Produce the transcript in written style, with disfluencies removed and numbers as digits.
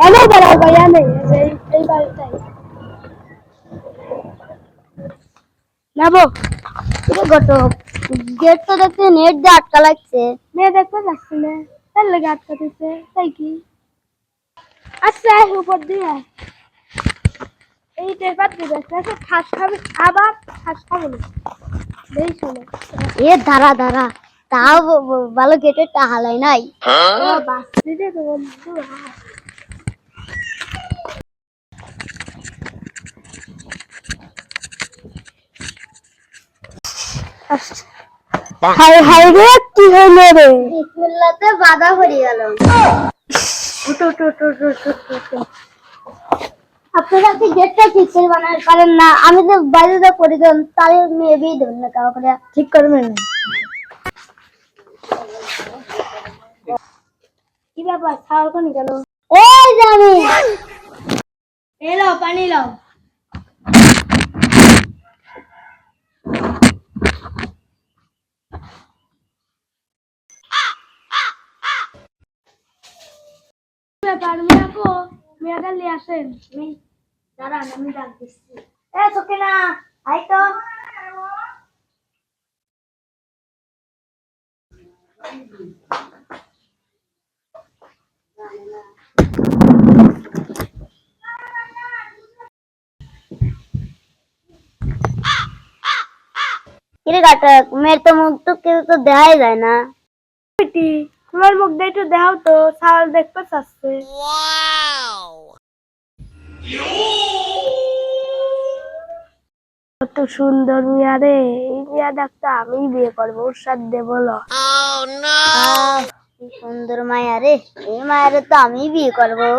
অনেক বড় ভাইয়া নেই এই বাড়িটাই যাবো। গত গেট তো দেখতে নেট দিয়ে আটকা লাগছে। মেয়ে দেখতে যাচ্ছি না, তার লেগে আটকা দিচ্ছে তাই কি। আচ্ছা উপর দিয়ে এই পেপার দিয়ে যাচ্ছে খাস খাবি আবার খাস খাবো না বেশ শোনো। এ দাঁড়া দাঁড়া, তাও ভালো গেটে টাহালাই নাই। বাস দিতে তো বন্ধু হাই হাই রে কি হইলো রে। বিসমিল্লাতে বাধা পড়ে গেল। উঠো উঠো উঠো উঠো উঠো উঠো। আপনারা কি গেটটা ঠিক করে বানাতে পারেন না? আমি তো বাইরে করে দেন তাহলে মেবি দেবেন না কাউকে ঠিক করবেন কি ব্যাপার ছাওয়াল কোনি গেল। এই যে আমি এলো পানি লাও। ব্যাপার মেয়াকো মেয়াটা নিয়ে আসেন। দাঁড়ান আমি ডাক দিচ্ছি। এ সকিনা আই তো। কিরে কাটা মেয়ের তো মুখ তো কেউ তো দেখাই যায় না। তোমার মুখ দিয়ে একটু দেখাও তো ছাওয়াল দেখতে চাচ্ছে। কত সুন্দর মিয়া রে, এই মিয়া ডাক্তার আমি বিয়ে করবো ওর সাথে বলো। কি সুন্দর মায়া রে, এই মায়ারে তো আমি বিয়ে করবো।